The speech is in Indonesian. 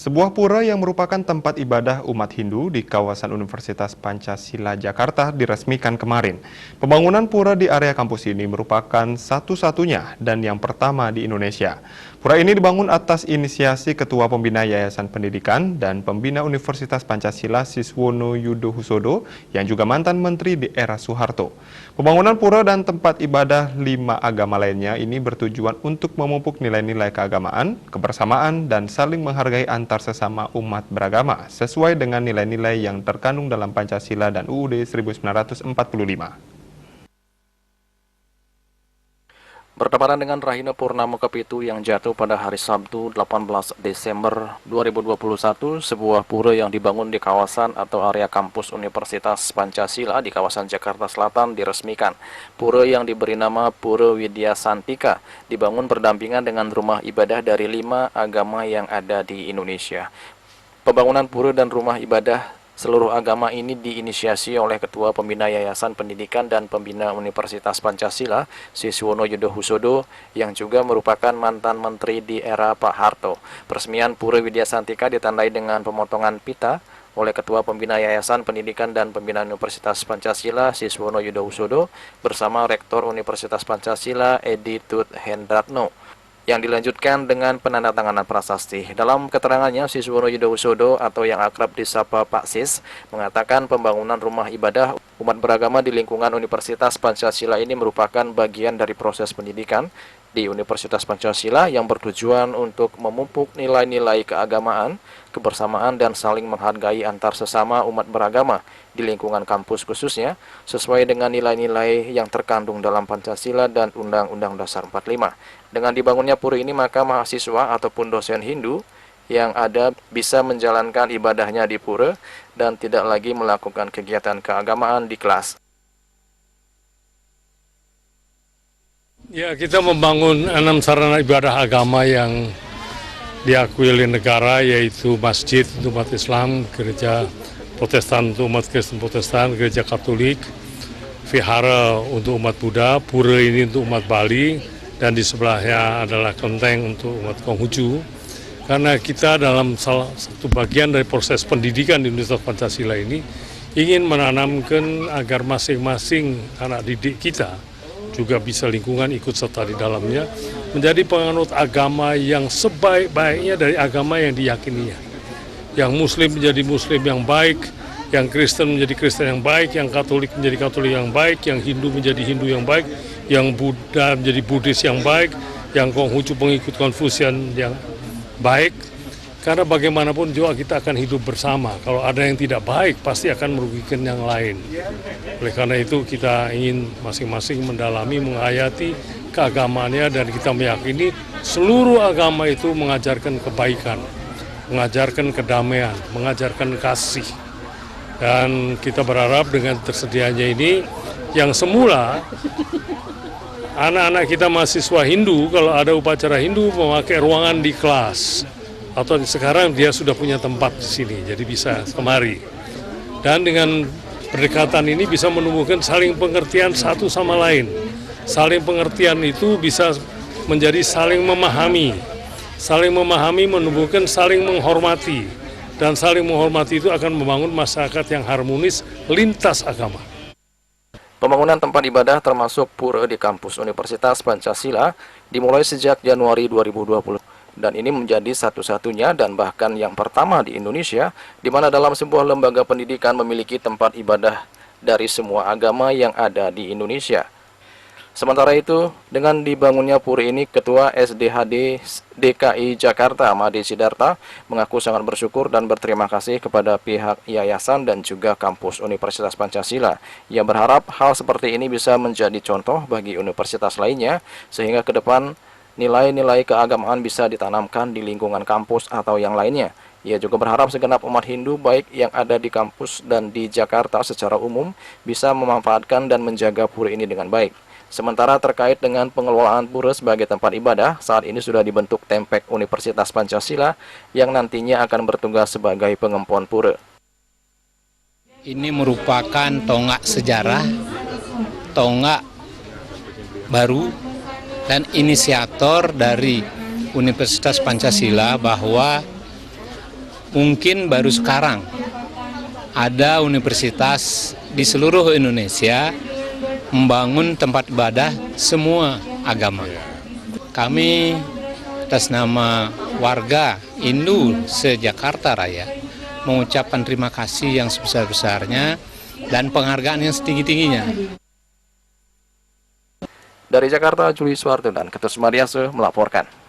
Sebuah pura yang merupakan tempat ibadah umat Hindu di kawasan Universitas Pancasila Jakarta diresmikan kemarin. Pembangunan pura di area kampus ini merupakan satu-satunya dan yang pertama di Indonesia. Pura ini dibangun atas inisiasi Ketua Pembina Yayasan Pendidikan dan Pembina Universitas Pancasila Siswono Yudohusodo yang juga mantan menteri di era Soeharto. Pembangunan pura dan tempat ibadah 5 agama lainnya ini bertujuan untuk memupuk nilai-nilai keagamaan, kebersamaan, dan saling menghargai antar sesama umat beragama sesuai dengan nilai-nilai yang terkandung dalam Pancasila dan UUD 1945. Bertepatan dengan Rahina Purnama ke-7 yang jatuh pada hari Sabtu 18 Desember 2021, sebuah pura yang dibangun di kawasan atau area kampus Universitas Pancasila di kawasan Jakarta Selatan diresmikan. Pura yang diberi nama Pura Widya Santika dibangun berdampingan dengan rumah ibadah dari 5 agama yang ada di Indonesia. Pembangunan pura dan rumah ibadah seluruh agama ini diinisiasi oleh Ketua Pembina Yayasan Pendidikan dan Pembina Universitas Pancasila, Siswono Yudohusodo, yang juga merupakan mantan menteri di era Pak Harto. Peresmian Pura Widya Santika ditandai dengan pemotongan pita oleh Ketua Pembina Yayasan Pendidikan dan Pembina Universitas Pancasila, Siswono Yudohusodo, bersama Rektor Universitas Pancasila, Edi Tut Hendratno, yang dilanjutkan dengan penandatanganan prasasti. Dalam keterangannya, Siswono Yudohusodo atau yang akrab disapa Pak Sis mengatakan pembangunan rumah ibadah umat beragama di lingkungan Universitas Pancasila ini merupakan bagian dari proses pendidikan di Universitas Pancasila yang bertujuan untuk memupuk nilai-nilai keagamaan, kebersamaan, dan saling menghargai antar sesama umat beragama di lingkungan kampus khususnya sesuai dengan nilai-nilai yang terkandung dalam Pancasila dan Undang-Undang Dasar 45. Dengan dibangunnya pura ini, maka mahasiswa ataupun dosen Hindu yang ada bisa menjalankan ibadahnya di pura dan tidak lagi melakukan kegiatan keagamaan di kelas. Ya, kita membangun 6 sarana ibadah agama yang diakui oleh negara, yaitu masjid untuk umat Islam, gereja Protestan untuk umat Kristen Protestan, gereja Katolik, vihara untuk umat Buddha, pura ini untuk umat Bali, dan di sebelahnya adalah kelenteng untuk umat Konghucu. Karena kita dalam salah satu bagian dari proses pendidikan di Universitas Pancasila ini ingin menanamkan agar masing-masing anak didik kita juga bisa lingkungan ikut serta di dalamnya, menjadi penganut agama yang sebaik-baiknya dari agama yang diyakininya. Yang Muslim menjadi Muslim yang baik, yang Kristen menjadi Kristen yang baik, yang Katolik menjadi Katolik yang baik, yang Hindu menjadi Hindu yang baik, yang Buddha menjadi Buddhis yang baik, yang Konghucu pengikut Konfusian yang baik. Karena bagaimanapun juga kita akan hidup bersama. Kalau ada yang tidak baik, pasti akan merugikan yang lain. Oleh karena itu kita ingin masing-masing mendalami, menghayati keagamaannya, dan kita meyakini seluruh agama itu mengajarkan kebaikan, mengajarkan kedamaian, mengajarkan kasih. Dan kita berharap dengan tersedianya ini, yang semula anak-anak kita mahasiswa Hindu, kalau ada upacara Hindu memakai ruangan di kelas, atau sekarang dia sudah punya tempat di sini, jadi bisa kemari. Dan dengan pendekatan ini bisa menumbuhkan saling pengertian satu sama lain. Saling pengertian itu bisa menjadi saling memahami. Saling memahami menumbuhkan saling menghormati. Dan saling menghormati itu akan membangun masyarakat yang harmonis lintas agama. Pembangunan tempat ibadah termasuk pura di kampus Universitas Pancasila dimulai sejak Januari 2020. Dan ini menjadi satu-satunya dan bahkan yang pertama di Indonesia, di mana dalam sebuah lembaga pendidikan memiliki tempat ibadah dari semua agama yang ada di Indonesia. Sementara itu, dengan dibangunnya pura ini, Ketua SDHD DKI Jakarta, Made Sidarta, mengaku sangat bersyukur dan berterima kasih kepada pihak yayasan dan juga kampus Universitas Pancasila. Ia berharap hal seperti ini bisa menjadi contoh bagi universitas lainnya, sehingga ke depan nilai-nilai keagamaan bisa ditanamkan di lingkungan kampus atau yang lainnya. Ia juga berharap segenap umat Hindu baik yang ada di kampus dan di Jakarta secara umum bisa memanfaatkan dan menjaga pura ini dengan baik. Sementara terkait dengan pengelolaan pura sebagai tempat ibadah, saat ini sudah dibentuk Tempek Universitas Pancasila yang nantinya akan bertugas sebagai pengempon pura. Ini merupakan tonggak sejarah, tonggak baru, dan inisiator dari Universitas Pancasila bahwa mungkin baru sekarang ada universitas di seluruh Indonesia membangun tempat ibadah semua agama. Kami atas nama warga Hindu se-Jakarta Raya mengucapkan terima kasih yang sebesar-besarnya dan penghargaan yang setinggi-tingginya. Dari Jakarta, Juli Suwarto dan Ketut Sumadiase melaporkan.